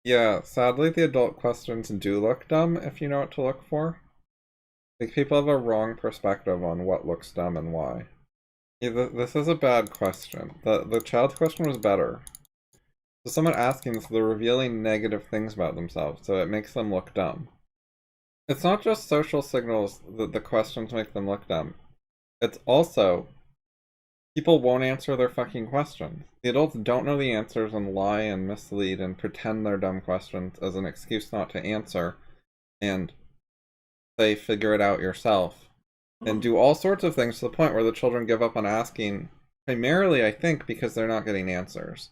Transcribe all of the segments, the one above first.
Yeah, sadly the adult questions do look dumb if you know what to look for. Like, people have a wrong perspective on what looks dumb and why. Yeah, this is a bad question. The child's question was better. So someone asking this, they're revealing negative things about themselves, so it makes them look dumb. It's not just social signals that the questions make them look dumb. It's also people won't answer their fucking questions. The adults don't know the answers and lie and mislead and pretend they're dumb questions as an excuse not to answer and say figure it out yourself and do all sorts of things to the point where the children give up on asking, primarily I think because they're not getting answers.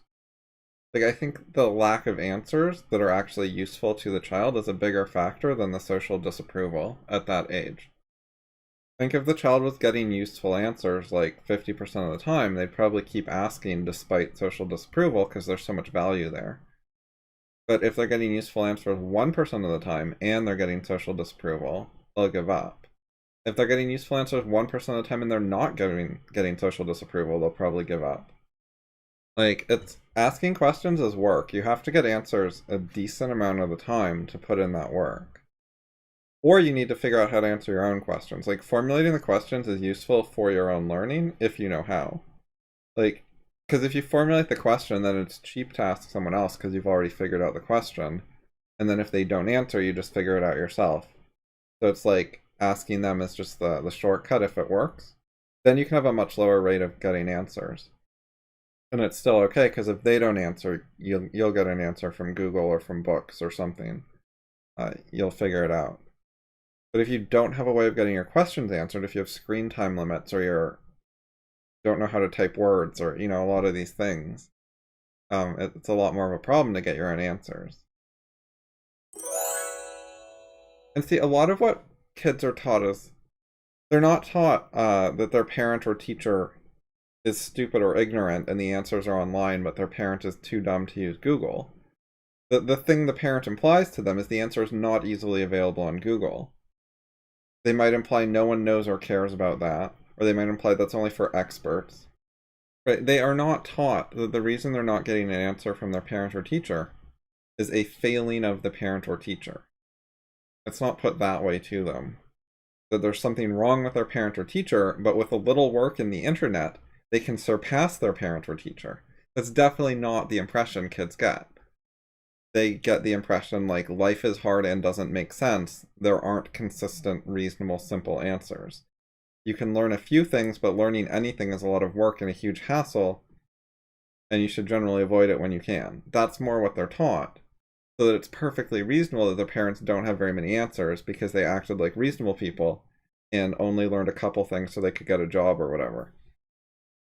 Like, I think the lack of answers that are actually useful to the child is a bigger factor than the social disapproval at that age. I think if the child was getting useful answers like 50% of the time, they'd probably keep asking despite social disapproval because there's so much value there. But if they're getting useful answers 1% of the time and they're getting social disapproval, they'll give up. If they're getting useful answers 1% of the time and they're not getting social disapproval, they'll probably give up. Like, it's asking questions is work. You have to get answers a decent amount of the time to put in that work. Or you need to figure out how to answer your own questions. Like, formulating the questions is useful for your own learning if you know how. Like, because if you formulate the question, then it's cheap to ask someone else because you've already figured out the question. And then if they don't answer, you just figure it out yourself. So it's like asking them is just the shortcut if it works. Then you can have a much lower rate of getting answers. And it's still okay because if they don't answer, you'll get an answer from Google or from books or something. You'll figure it out. But if you don't have a way of getting your questions answered, if you have screen time limits or you don't know how to type words or a lot of these things, it's a lot more of a problem to get your own answers. And see, a lot of what kids are taught is they're not taught that their parent or teacher is stupid or ignorant and the answers are online, but their parent is too dumb to use Google. The thing the parent implies to them is the answer is not easily available on Google. They might imply no one knows or cares about that, or they might imply that's only for experts. Right? They are not taught that the reason they're not getting an answer from their parent or teacher is a failing of the parent or teacher. It's not put that way to them. That there's something wrong with their parent or teacher, but with a little work in the internet, they can surpass their parent or teacher. That's definitely not the impression kids get. They get the impression like life is hard and doesn't make sense. There aren't consistent, reasonable, simple answers. You can learn a few things, but learning anything is a lot of work and a huge hassle, and you should generally avoid it when you can. That's more what they're taught. So that it's perfectly reasonable that their parents don't have very many answers because they acted like reasonable people and only learned a couple things so they could get a job or whatever.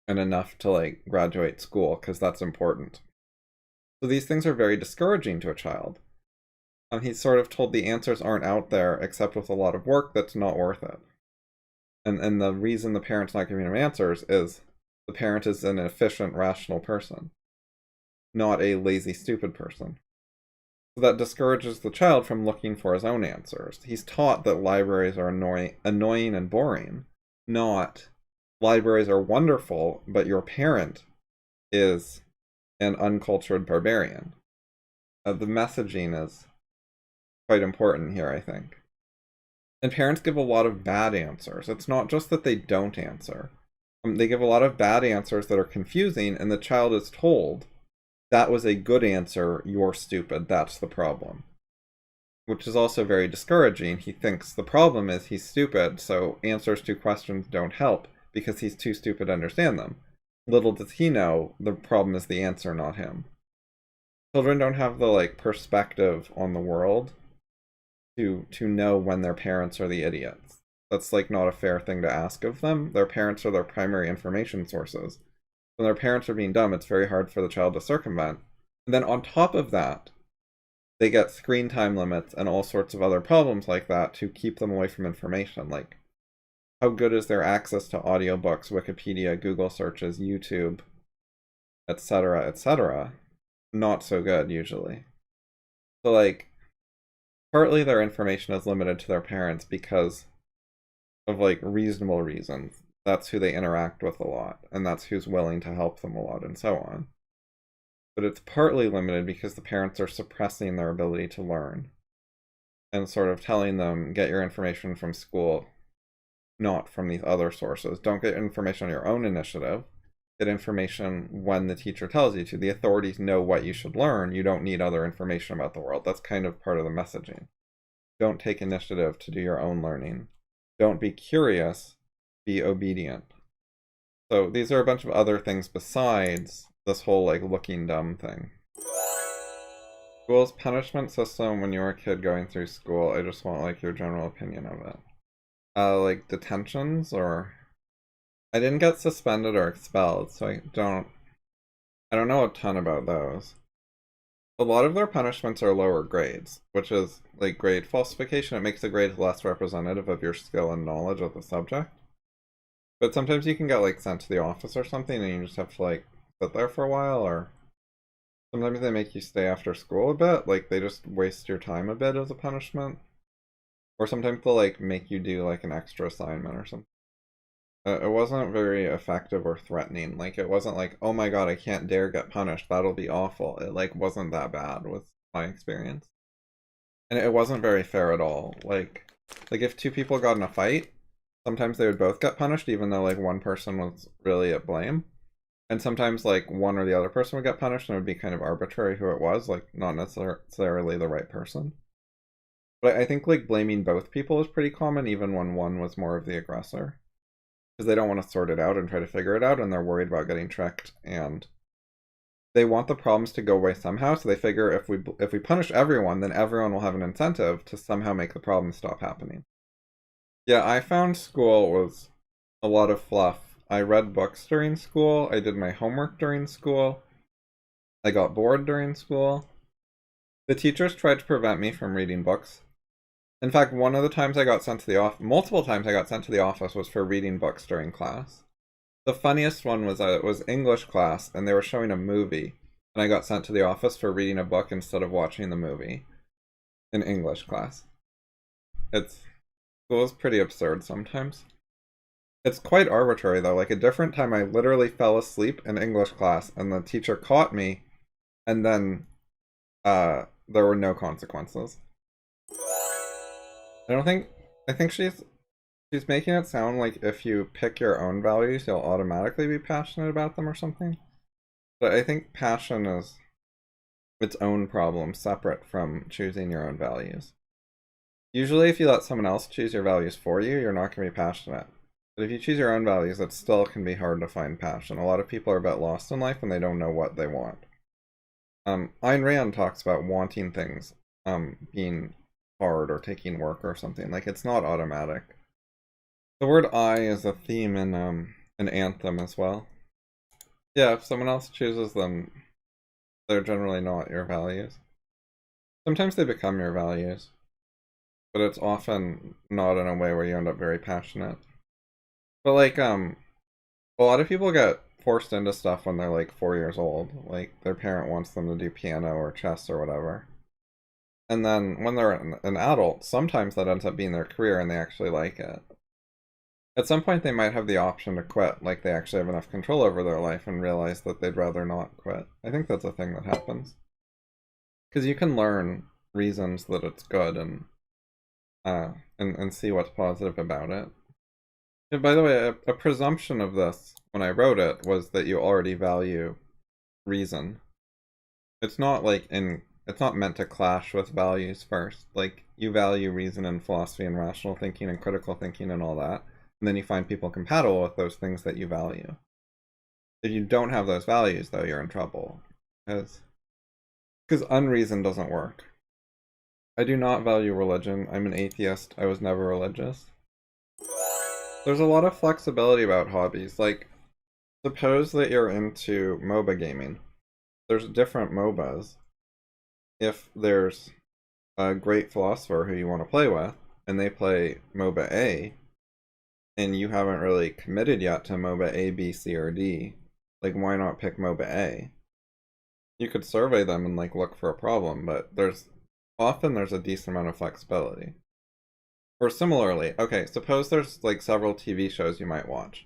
And enough to like graduate school because that's important. So these things are very discouraging to a child. He's sort of told the answers aren't out there except with a lot of work that's not worth it. And the reason the parent's not giving him answers is the parent is an efficient, rational person, not a lazy, stupid person. So that discourages the child from looking for his own answers. He's taught that libraries are annoying and boring, not libraries are wonderful, but your parent is an uncultured barbarian. The messaging is quite important here, I think. And parents give a lot of bad answers. It's not just that they don't answer. They give a lot of bad answers that are confusing, and the child is told, that was a good answer, you're stupid, that's the problem. Which is also very discouraging. He thinks the problem is he's stupid, so answers to questions don't help because he's too stupid to understand them. Little does he know the problem is the answer, not him. Children don't have the perspective on the world to know when their parents are the idiots. That's not a fair thing to ask of them. Their parents are their primary information sources. When their parents are being dumb, it's very hard for the child to circumvent. And then on top of that, they get screen time limits and all sorts of other problems like that to keep them away from information. Like, how good is their access to audiobooks, Wikipedia, Google searches, YouTube, etc., etc.? Not so good, usually. So, partly their information is limited to their parents because of, reasonable reasons. That's who they interact with a lot, and that's who's willing to help them a lot, and so on. but it's partly limited because the parents are suppressing their ability to learn and sort of telling them, get your information from school, not from these other sources. Don't get information on your own initiative. Get information when the teacher tells you to. The authorities know what you should learn. You don't need other information about the world. That's kind of part of the messaging. Don't take initiative to do your own learning. Don't be curious, be obedient. So these are a bunch of other things besides this whole like looking dumb thing. School's punishment system when you were a kid going through school, I just want like your general opinion of it. Like detentions, or I didn't get suspended or expelled, so I don't know a ton about those. A lot of their punishments are lower grades, which is like grade falsification. It makes the grade less representative of your skill and knowledge of the subject. But sometimes you can get like sent to the office or something and you just have to like sit there for a while, or sometimes they make you stay after school a bit, like they just waste your time a bit as a punishment. Or sometimes they'll like make you do like an extra assignment or something. It wasn't very effective or threatening. Like it wasn't like, oh my god, I can't dare get punished, that'll be awful. It like wasn't that bad with my experience. And it wasn't very fair at all. Like if two people got in a fight, sometimes they would both get punished even though like one person was really at blame. And sometimes like one or the other person would get punished and it would be kind of arbitrary who it was, like not necessarily the right person. But I think like blaming both people is pretty common even when one was more of the aggressor. Because they don't want to sort it out and try to figure it out, and they're worried about getting tricked, and they want the problems to go away somehow, so they figure if we punish everyone, then everyone will have an incentive to somehow make the problem stop happening. Yeah, I found school was a lot of fluff. I read books during school, I did my homework during school, I got bored during school. The teachers tried to prevent me from reading books. In fact, one of the times I got sent to the office, multiple times I got sent to the office was for reading books during class. The funniest one was it was English class, and they were showing a movie, and I got sent to the office for reading a book instead of watching the movie in English class. It was pretty absurd sometimes. It's quite arbitrary though. Like a different time I literally fell asleep in English class, and the teacher caught me, and then there were no consequences. I think she's making it sound like if you pick your own values, you'll automatically be passionate about them or something. But I think passion is its own problem, separate from choosing your own values. Usually if you let someone else choose your values for you, you're not going to be passionate. But if you choose your own values, it still can be hard to find passion. A lot of people are a bit lost in life and they don't know what they want. Ayn Rand talks about wanting things being hard or taking work or something. Like it's not automatic. The word I is a theme in an anthem as well. Yeah, if someone else chooses them, they're generally not your values. Sometimes they become your values, but it's often not in a way where you end up very passionate. But like a lot of people get forced into stuff when they're like 4 years old. Like their parent wants them to do piano or chess or whatever. And then when they're an adult, sometimes that ends up being their career and they actually like it. At some point they might have the option to quit, like they actually have enough control over their life and realize that they'd rather not quit. I think that's a thing that happens. Because you can learn reasons that it's good and see what's positive about it. And by the way, a presumption of this when I wrote it was that you already value reason. It's not like it's not meant to clash with values first. Like, you value reason and philosophy and rational thinking and critical thinking and all that. And then you find people compatible with those things that you value. If you don't have those values, though, you're in trouble. Because unreason doesn't work. I do not value religion. I'm an atheist. I was never religious. There's a lot of flexibility about hobbies. Like, suppose that you're into MOBA gaming. There's different MOBAs. If there's a great philosopher who you want to play with, and they play MOBA A, and you haven't really committed yet to MOBA A, B, C, or D, like why not pick MOBA A? You could survey them and like look for a problem, but there's a decent amount of flexibility. Or similarly, okay, suppose there's like several TV shows you might watch.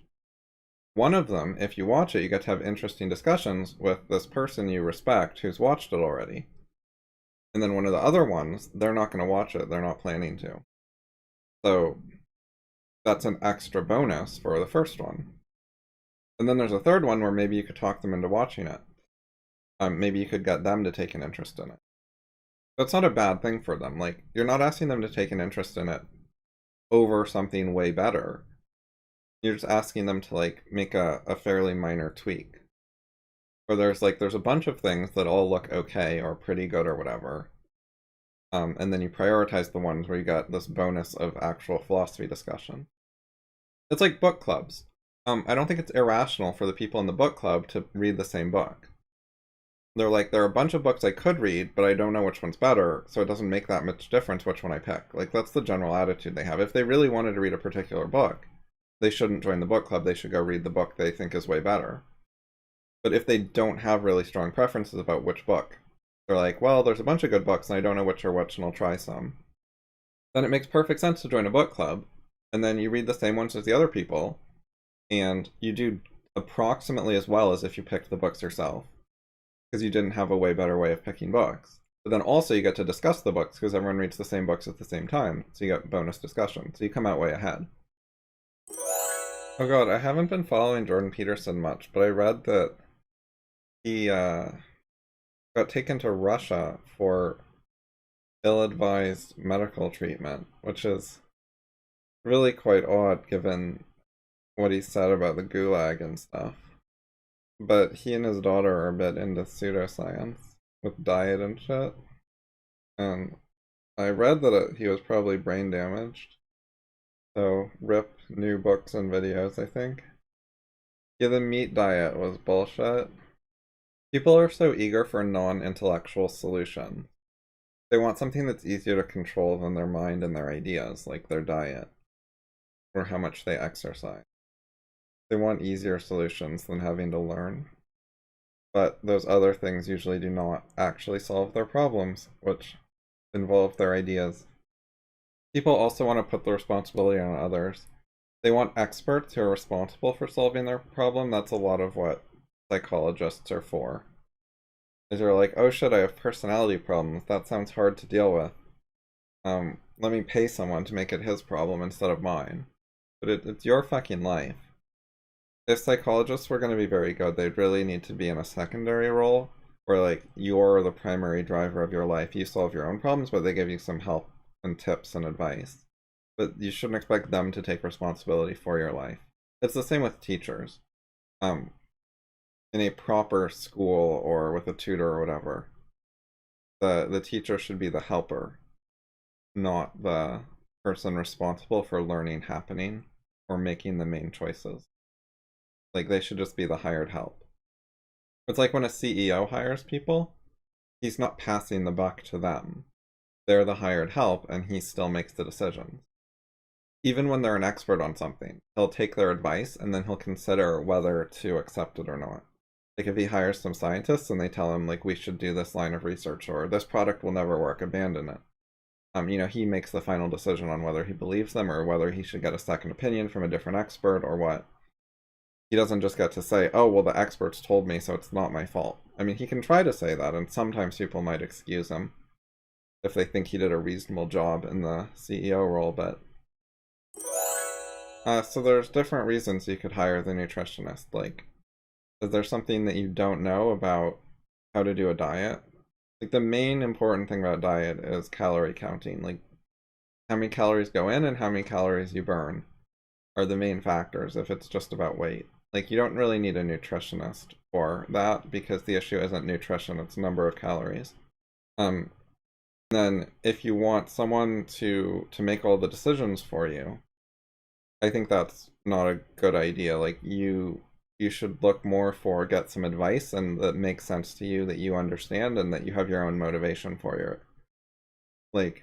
One of them, if you watch it, you get to have interesting discussions with this person you respect who's watched it already. And then one of the other ones, they're not going to watch it. They're not planning to. So that's an extra bonus for the first one. And then there's a third one where maybe you could talk them into watching it. Maybe you could get them to take an interest in it. That's not a bad thing for them. Like, you're not asking them to take an interest in it over something way better. You're just asking them to, like, make a fairly minor tweak. Or there's a bunch of things that all look okay or pretty good or whatever. And then you prioritize the ones where you got this bonus of actual philosophy discussion. It's like book clubs. I don't think it's irrational for the people in the book club to read the same book. They're like, there are a bunch of books I could read, but I don't know which one's better, so it doesn't make that much difference which one I pick. Like, that's the general attitude they have. If they really wanted to read a particular book, they shouldn't join the book club. They should go read the book they think is way better. But if they don't have really strong preferences about which book, they're like, well, there's a bunch of good books, and I don't know which are which, and I'll try some. Then it makes perfect sense to join a book club, and then you read the same ones as the other people, and you do approximately as well as if you picked the books yourself, because you didn't have a way better way of picking books. But then also you get to discuss the books, because everyone reads the same books at the same time, so you get bonus discussion, so you come out way ahead. Oh god, I haven't been following Jordan Peterson much, but I read that he got taken to Russia for ill-advised medical treatment, which is really quite odd given what he said about the gulag and stuff. But he and his daughter are a bit into pseudoscience with diet and shit. And I read that he was probably brain damaged. So, rip new books and videos, I think. Yeah, the meat diet was bullshit. People are so eager for non-intellectual solutions. They want something that's easier to control than their mind and their ideas, like their diet, or how much they exercise. They want easier solutions than having to learn. But those other things usually do not actually solve their problems, which involve their ideas. People also want to put the responsibility on others. They want experts who are responsible for solving their problem. That's a lot of what psychologists are for. Is they're like, oh shit, I have personality problems. That sounds hard to deal with. Let me pay someone to make it his problem instead of mine. But it's your fucking life. If psychologists were going to be very good, they'd really need to be in a secondary role where, like, you're the primary driver of your life. You solve your own problems, but they give you some help and tips and advice. But you shouldn't expect them to take responsibility for your life. It's the same with teachers. In a proper school or with a tutor or whatever, the teacher should be the helper, not the person responsible for learning happening or making the main choices. Like, they should just be the hired help. It's like when a CEO hires people, he's not passing the buck to them. They're the hired help, and he still makes the decisions. Even when they're an expert on something, he'll take their advice, and then he'll consider whether to accept it or not. Like, if he hires some scientists, and they tell him, like, we should do this line of research, or this product will never work, abandon it. He makes the final decision on whether he believes them, or whether he should get a second opinion from a different expert, or what. He doesn't just get to say, oh, well, the experts told me, so it's not my fault. I mean, he can try to say that, and sometimes people might excuse him if they think he did a reasonable job in the CEO role, but... so there's different reasons you could hire the nutritionist. Like, is there something that you don't know about how to do a diet? Like, the main important thing about diet is calorie counting. Like, how many calories go in and how many calories you burn are the main factors if it's just about weight. Like, you don't really need a nutritionist for that, because the issue isn't nutrition, it's number of calories. Then if you want someone to make all the decisions for you, I think that's not a good idea. Like, you should look more for, get some advice and that makes sense to you, that you understand, and that you have your own motivation for it. Like,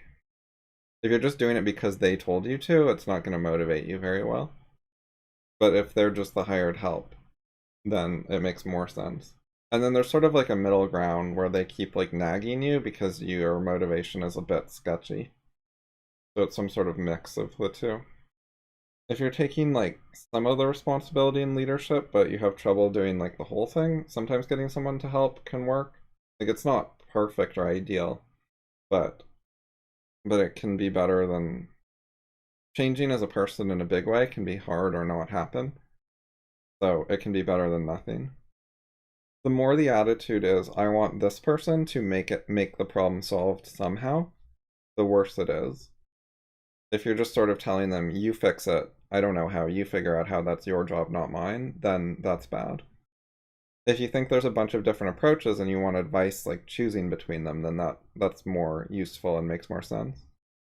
if you're just doing it because they told you to, it's not going to motivate you very well. But if they're just the hired help, then it makes more sense. And then there's sort of like a middle ground where they keep, like, nagging you because your motivation is a bit sketchy. So it's some sort of mix of the two. If you're taking like some of the responsibility and leadership, but you have trouble doing like the whole thing, sometimes getting someone to help can work. Like it's not perfect or ideal, but it can be better than changing as a person in a big way can be hard or not happen. So it can be better than nothing. The more the attitude is, I want this person to make the problem solved somehow, the worse it is. If you're just sort of telling them, you fix it, I don't know how, you figure out how, that's your job, not mine, then that's bad. If you think there's a bunch of different approaches and you want advice like choosing between them, then that's more useful and makes more sense.